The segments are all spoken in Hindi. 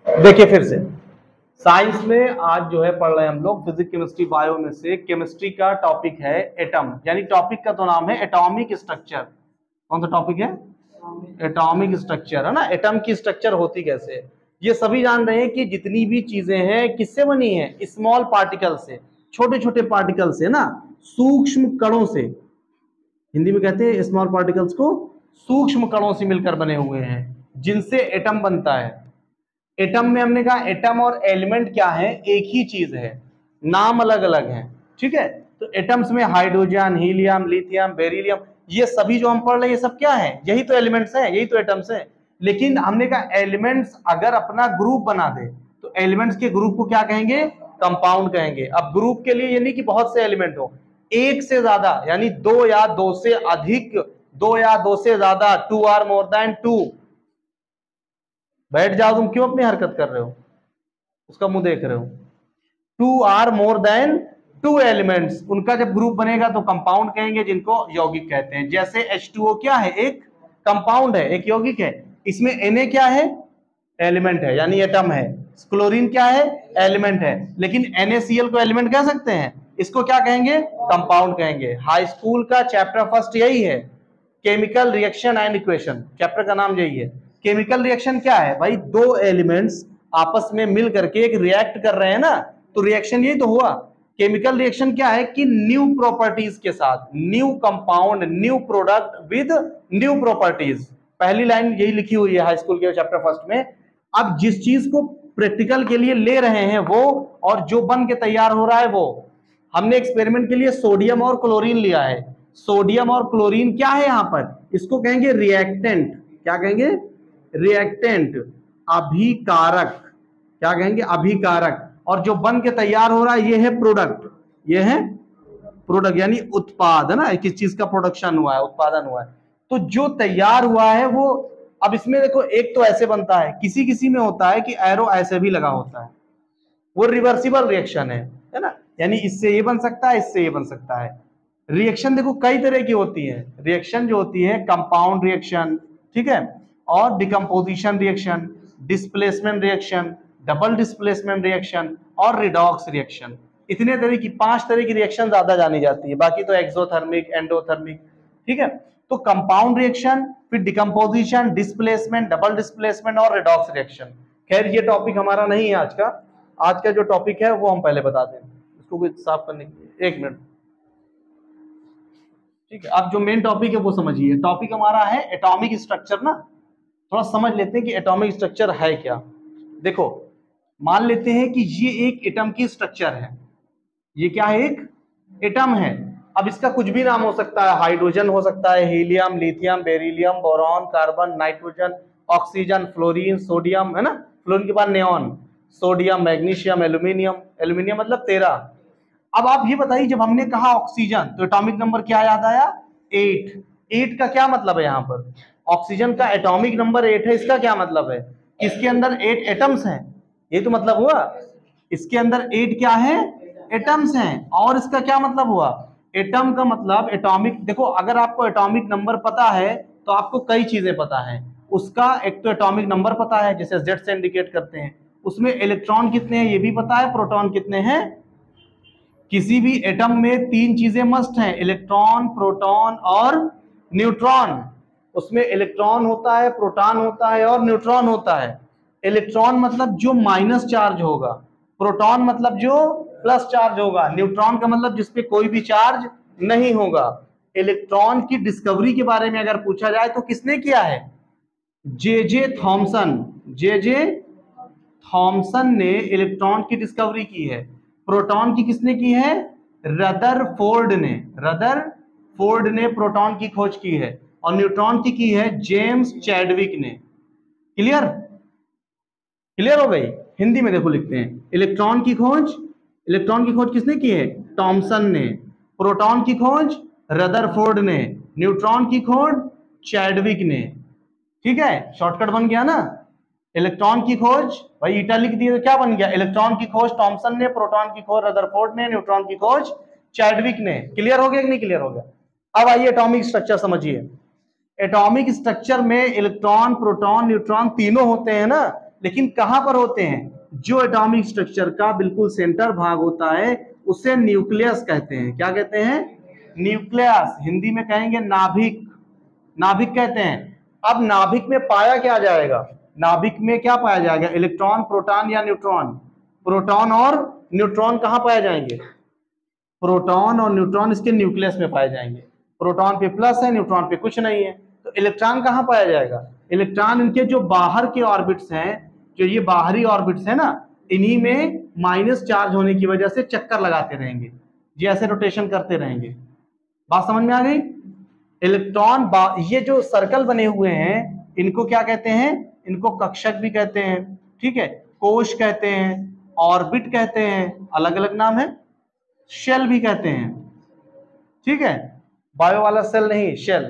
देखिए फिर से साइंस में आज जो है पढ़ रहे हैं हम लोग फिजिक्स केमिस्ट्री बायो में से केमिस्ट्री का टॉपिक है एटम, यानी टॉपिक का तो नाम है एटॉमिक स्ट्रक्चर। कौन सा टॉपिक है? एटॉमिक स्ट्रक्चर, है ना। एटम की स्ट्रक्चर होती कैसे है ये सभी जान रहे हैं कि जितनी भी चीजें हैं किससे बनी है? स्मॉल पार्टिकल से, छोटे छोटे पार्टिकल से ना, सूक्ष्म कणों से। हिंदी में कहते हैं स्मॉल पार्टिकल्स को सूक्ष्म कणों से मिलकर बने हुए हैं, जिनसे एटम बनता है। एटम में हमने कहा एटम और एलिमेंट क्या है? एक ही चीज है, नाम अलग अलग है। ठीक है, तो एटम्स में हाइड्रोजन, हीलियम, लिथियम, बेरिलियम, ये सभी जो हम पढ़ रहे हैं ये सब क्या है? यही तो एलिमेंट्स हैं, यही तो एटम्स हैं। लेकिन हमने कहा एलिमेंट्स अगर अपना ग्रुप बना दे तो एलिमेंट्स के ग्रुप को क्या कहेंगे? कंपाउंड कहेंगे। अब ग्रुप के लिए ये नहीं कि बहुत से एलिमेंट हो, एक से ज्यादा, यानी दो या दो से अधिक, दो या दो से ज्यादा, 2 आर मोर देन 2। बैठ जाओ, तुम क्यों अपनी हरकत कर रहे हो? उसका मुंह देख रहे हो। 2 आर मोर देन 2 एलिमेंट्स, उनका जब ग्रुप बनेगा तो कंपाउंड कहेंगे, जिनको यौगिक कहते हैं। जैसे H2O क्या है? एक कंपाउंड है, एक यौगिक है। इसमें Na क्या है? एलिमेंट है, यानी एटम है। क्लोरीन क्या है? एलिमेंट है। लेकिन NaCl को एलिमेंट कह सकते हैं? इसको क्या कहेंगे? कंपाउंड कहेंगे। हाई स्कूल का चैप्टर फर्स्ट यही है, chemical reaction and equation. Chapter का नाम यही है। केमिकल रिएक्शन क्या है भाई? दो एलिमेंट्स आपस में मिल करके एक रिएक्ट कर रहे हैं ना, तो रिएक्शन यही तो हुआ। केमिकल रिएक्शन क्या है कि न्यू प्रॉपर्टीज के साथ, new compound, new product with new properties. पहली लाइन यही लिखी हुई है हाई स्कूल के चैप्टर फर्स्ट में। अब जिस चीज को प्रैक्टिकल के लिए ले रहे हैं वो, और जो बन के तैयार हो रहा है वो, हमने एक्सपेरिमेंट के लिए सोडियम और क्लोरीन लिया है। सोडियम और क्लोरीन क्या है यहां पर? इसको कहेंगे रिएक्टेंट। क्या कहेंगे? रिएक्टेंट, अभिकारक। क्या कहेंगे? अभिकारक। और जो बन के तैयार हो रहा है ये है प्रोडक्ट। ये है प्रोडक्ट, यानी उत्पाद, है ना। किस चीज का प्रोडक्शन हुआ है, उत्पादन हुआ है। तो जो तैयार हुआ है वो, अब इसमें देखो एक तो ऐसे बनता है, किसी किसी में होता है कि एरो ऐसे भी लगा होता है, वो रिवर्सिबल रिएक्शन है ना। यानी इससे ये बन सकता है, इससे ये बन सकता है। रिएक्शन देखो कई तरह की होती है। रिएक्शन जो होती है कंपाउंड रिएक्शन, ठीक है, और decomposition reaction, displacement reaction, double displacement reaction और रिडॉक्स रिएक्शन। इतने तरह की 5 तरह की रिएक्शन ज्यादा जानी जाती है, बाकी तो एक्सोथर्मिक, एंडोथर्मिक। ठीक है, तो कंपाउंड रिएक्शन, फिर डिकम्पोजिशन, डिस्प्लेसमेंट, डबल डिस्प्लेसमेंट और रिडॉक्स रिएक्शन। खैर ये टॉपिक हमारा नहीं है आज का। आज का जो टॉपिक है वो हम पहले बता दें, इसको कुछ साफ करने के लिए 1 मिनट। ठीक है, अब जो मेन टॉपिक है वो समझिए। टॉपिक हमारा है एटॉमिक स्ट्रक्चर ना। थोड़ा समझ लेते हैं कि एटॉमिक स्ट्रक्चर है क्या। देखो, मान लेते हैं कि ये एक एटम की स्ट्रक्चर है। ये क्या है? एक एटम है। अब इसका कुछ भी नाम हो सकता है, हाइड्रोजन हो सकता है, helium, lithium, beryllium, boron, carbon, nitrogen, oxygen, fluorine, sodium, है ना। फ्लोरीन के बाद neon, sodium, magnesium, aluminium. Aluminium मतलब 13। अब आप ये बताइए, जब हमने कहा ऑक्सीजन तो एटॉमिक नंबर क्या याद आया? 8। 8 का क्या मतलब है? यहाँ पर ऑक्सीजन का एटॉमिक नंबर 8 है। इसका क्या मतलब है? इसके अंदर 8 एटम्स हैं, ये तो मतलब हुआ। इसके अंदर 8 क्या है? एटम्स हैं। और इसका क्या मतलब हुआ? एटम का मतलब एटॉमिक। देखो, अगर आपको एटॉमिक नंबर पता है तो आपको कई चीजें पता है। उसका एक तो एटॉमिक नंबर पता है, जैसे जेड से इंडिकेट करते हैं। उसमें इलेक्ट्रॉन कितने हैं ये भी पता है, प्रोटॉन कितने हैं। किसी भी एटम में 3 चीजें मस्ट हैं, इलेक्ट्रॉन, प्रोटॉन और न्यूट्रॉन। उसमें इलेक्ट्रॉन होता है, प्रोटॉन होता है और न्यूट्रॉन होता है। इलेक्ट्रॉन मतलब जो माइनस चार्ज होगा, प्रोटॉन मतलब जो प्लस चार्ज होगा, न्यूट्रॉन का मतलब जिसपे कोई भी चार्ज नहीं होगा। इलेक्ट्रॉन की डिस्कवरी के बारे में अगर पूछा जाए तो किसने किया है? J Thomson. जे थॉमसन ने इलेक्ट्रॉन की डिस्कवरी की है। प्रोटॉन की किसने की है? रदरफोर्ड ने। रदरफोर्ड ने प्रोटॉन की खोज की है। और न्यूट्रॉन की है जेम्स चैडविक ने। क्लियर? क्लियर हो गई? हिंदी में देखो लिखते हैं, इलेक्ट्रॉन की खोज किसने की है? थॉमसन ने। प्रोटॉन की खोज रदरफोर्ड ने। न्यूट्रॉन की खोज चैडविक ने। ठीक है, शॉर्टकट बन गया ना। इलेक्ट्रॉन की खोज, भाई ईटा लिख दिए तो क्या बन गया? इलेक्ट्रॉन की खोज थॉमसन ने, प्रोटॉन की खोज रदरफोर्ड ने, न्यूट्रॉन की खोज चैडविक ने। क्लियर हो गया कि नहीं क्लियर हो गया? अब आइए एटॉमिक स्ट्रक्चर समझिए। एटॉमिक स्ट्रक्चर में इलेक्ट्रॉन, प्रोटॉन, न्यूट्रॉन तीनों होते हैं ना। लेकिन कहां पर होते हैं? जो एटॉमिक स्ट्रक्चर का बिल्कुल सेंटर भाग होता है उसे न्यूक्लियस कहते हैं। क्या कहते हैं? न्यूक्लियस। हिंदी में कहेंगे नाभिक, नाभिक कहते हैं। अब नाभिक में पाया क्या जाएगा? नाभिक में क्या पाया जाएगा? इलेक्ट्रॉन, प्रोटॉन या न्यूट्रॉन? प्रोटॉन और न्यूट्रॉन कहां पाए जाएंगे? प्रोटॉन और न्यूट्रॉन इसके न्यूक्लियस में पाए जाएंगे। प्रोटॉन पे प्लस है, न्यूट्रॉन पे कुछ नहीं है। तो इलेक्ट्रॉन कहां पाया जाएगा? इलेक्ट्रॉन इनके जो बाहर के ऑर्बिट्स हैं, जो ये बाहरी ऑर्बिट्स है ना, इन्हीं में माइनस चार्ज होने की वजह से चक्कर लगाते रहेंगे, ये ऐसे रोटेशन करते रहेंगे। बात समझ में आ गई? इलेक्ट्रॉन ये जो सर्कल बने हुए हैं इनको क्या कहते हैं? इनको कक्षक भी कहते हैं, ठीक है, कोश कहते हैं, ऑर्बिट कहते हैं, अलग अलग नाम है, शेल भी कहते हैं, ठीक है, बायो वाला सेल नहीं, शेल।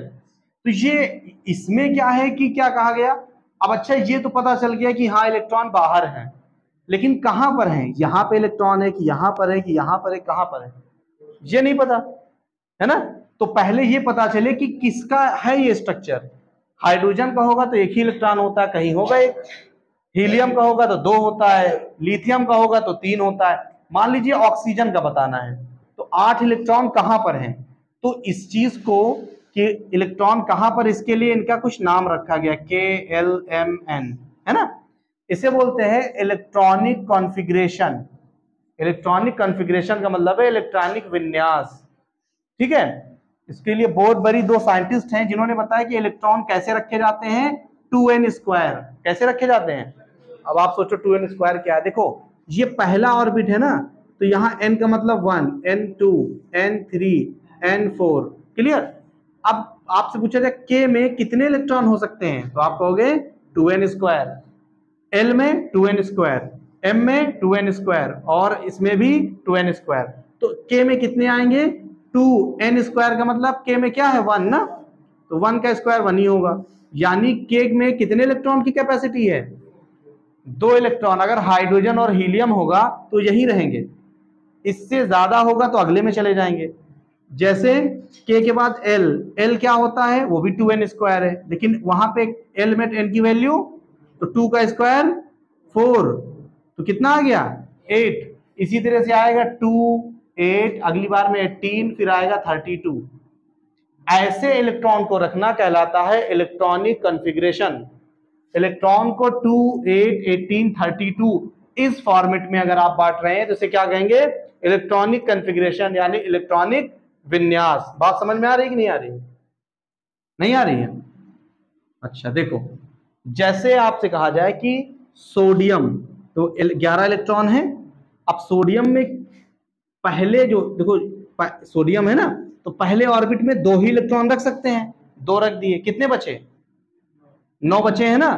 तो ये इसमें क्या है कि क्या कहा गया? अब अच्छा ये तो पता चल गया कि हाँ इलेक्ट्रॉन बाहर है, लेकिन कहां पर है? यहां पे इलेक्ट्रॉन है कि यहां पर है कि यहां पर है, कहां पर है ये नहीं पता है ना। तो पहले ये पता चले कि किसका है ये स्ट्रक्चर। हाइड्रोजन का होगा तो एक ही इलेक्ट्रॉन होता है, कहीं होगा एक। हीलियम का होगा तो 2 होता है, लिथियम का होगा तो 3 होता है। मान लीजिए ऑक्सीजन का बताना है तो 8 इलेक्ट्रॉन कहां पर हैं? तो इस चीज को कि इलेक्ट्रॉन कहां पर, इसके लिए इनका कुछ नाम रखा गया, KLMN, है ना। इसे बोलते हैं इलेक्ट्रॉनिक कॉन्फ़िगरेशन। इलेक्ट्रॉनिक कॉन्फ़िगरेशन का मतलब है इलेक्ट्रॉनिक विन्यास, ठीक है। इसके लिए बहुत बड़ी 2 साइंटिस्ट हैं जिन्होंने बताया कि इलेक्ट्रॉन कैसे रखे जाते हैं, 2n स्क्वायर कैसे रखे जाते हैं। अब आप सोचो 2n स्क्वायर क्या है? देखो ये पहला ऑर्बिट है ना, तो यहाँ n का मतलब 1, n2, n3, n4, क्लियर। अब आपसे पूछा जाए k में कितने इलेक्ट्रॉन हो सकते हैं, तो आप कहोगे 2n स्क्वायर, l में 2n स्क्वायर, m में 2n स्क्वायर और इसमें भी 2n स्क्वायर। तो k में कितने आएंगे? 2n स्क्वायर का मतलब k में क्या है? 1 ना, तो 1 का स्क्वायर 1 ही होगा। यानी k में कितने इलेक्ट्रॉन की कैपेसिटी है? 2 इलेक्ट्रॉन। अगर हाइड्रोजन और हीलियम होगा तो यही रहेंगे, इससे ज्यादा होगा तो अगले में चले जाएंगे। जैसे k के बाद l क्या होता है? वो भी 2n स्क्वायर है, लेकिन वहां पे l में n की वैल्यू, तो 2 का स्क्वायर 4, तो कितना आ गया? 8। इसी तरह से आएगा 2, 8, अगली बार में 18, फिर आएगा 32। ऐसे इलेक्ट्रॉन को रखना कहलाता है इलेक्ट्रॉनिक कॉन्फ़िगरेशन। इलेक्ट्रॉन को 2, 8, 18, 32 इस फॉर्मेट में अगर आप बांट रहे हैं तो इसे क्या कहेंगे? इलेक्ट्रॉनिक कॉन्फ़िगरेशन, यानी इलेक्ट्रॉनिक विन्यास। बात समझ में आ रही है कि नहीं आ रही है? नहीं आ रही है? अच्छा देखो, जैसे आपसे कहा जाए कि सोडियम, तो 11 इलेक्ट्रॉन है। अब सोडियम में पहले जो देखो सोडियम है ना, तो पहले ऑर्बिट में 2 ही इलेक्ट्रॉन रख सकते हैं, 2 रख दिए, कितने बचे? 9 बचे हैं ना।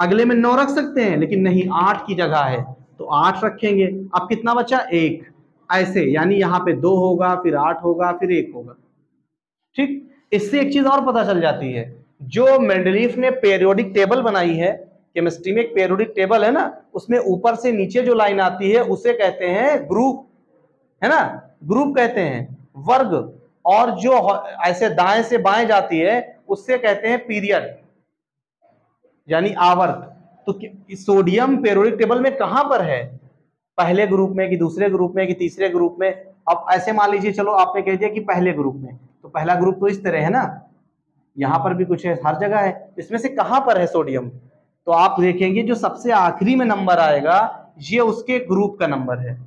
अगले में 9 रख सकते हैं, लेकिन नहीं, 8 की जगह है तो 8 रखेंगे। अब कितना बचा? 1। ऐसे, यानी यहाँ पे 2 होगा, फिर 8 होगा, फिर 1 होगा, ठीक। इससे एक चीज और पता चल जाती है, जो मेंडलीफ ने पीरियोडिक टेबल बनाई है, केमिस्ट्री में एक पीरियोडिक टेबल है ना, उसमें ऊपर से नीचे जो लाइन आती है उसे कहते हैं ग्रुप, है ना, ग्रुप कहते हैं, वर्ग। और जो ऐसे दाएं से बाएं जाती है उससे कहते हैं पीरियड, यानी आवर्त। तो सोडियम पीरियोडिक टेबल में कहां पर है? पहले ग्रुप में कि दूसरे ग्रुप में कि तीसरे ग्रुप में? अब ऐसे मान लीजिए, चलो आपने कह दिया कि पहले ग्रुप में, तो पहला ग्रुप तो इस तरह है ना, यहां पर भी कुछ है, हर जगह है, इसमें से कहां पर है सोडियम? तो आप देखेंगे जो सबसे आखिरी में नंबर आएगा ये उसके ग्रुप का नंबर है,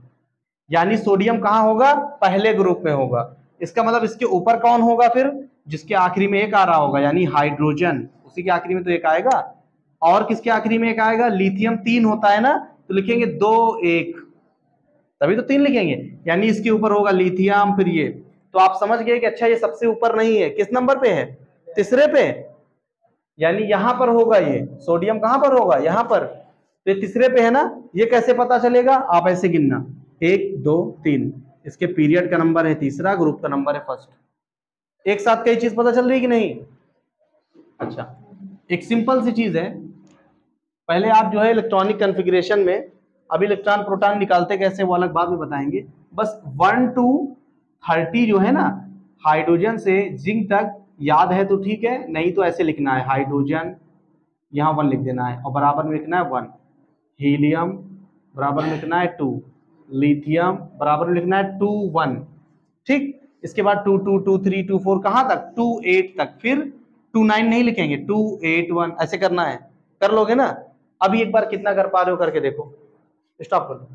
यानी सोडियम कहां होगा? पहले ग्रुप में होगा। इसका मतलब इसके ऊपर कौन होगा फिर? जिसके आखिरी में 1 आ रहा होगा, यानी हाइड्रोजन, उसी के आखिरी में तो 1 आएगा। और किसके आखिरी में 1 आएगा? लिथियम 3 होता है ना, तो लिखेंगे 2, 1, तभी तो 3 लिखेंगे, यानी इसके ऊपर होगा लिथियम, फिर ये। तो आप समझ गए कि अच्छा ये सबसे ऊपर नहीं है, किस नंबर पे है? तीसरे पे, यानी यहां पर होगा ये सोडियम। कहां पर होगा? यहां पर, तो ये तीसरे पे है ना। ये कैसे पता चलेगा? आप ऐसे गिनना, 1, 2, 3, इसके पीरियड का नंबर है तीसरा, ग्रुप का नंबर है फर्स्ट। एक साथ कई चीज पता चल रही है कि नहीं? अच्छा, एक सिंपल सी चीज है, पहले आप जो है इलेक्ट्रॉनिक कॉन्फ़िगरेशन में, अभी इलेक्ट्रॉन प्रोटॉन निकालते कैसे वो अलग बाद में बताएंगे। बस 1 to 30 जो है ना, हाइड्रोजन से जिंक तक याद है तो ठीक है, नहीं तो ऐसे लिखना है हाइड्रोजन, यहाँ 1 लिख देना है और बराबर में लिखना है 1। हीलियम बराबर में लिखना है 2, लिथियम बराबर में लिखना है 2 1, ठीक। इसके बाद 2 2 2 3 2 4 कहाँ तक 2 8 तक, फिर 2 9 नहीं लिखेंगे, 2 8 1 ऐसे करना है। कर लोगे ना? अभी एक बार कितना कर पा रहे हो करके देखो, स्टॉप कर दो।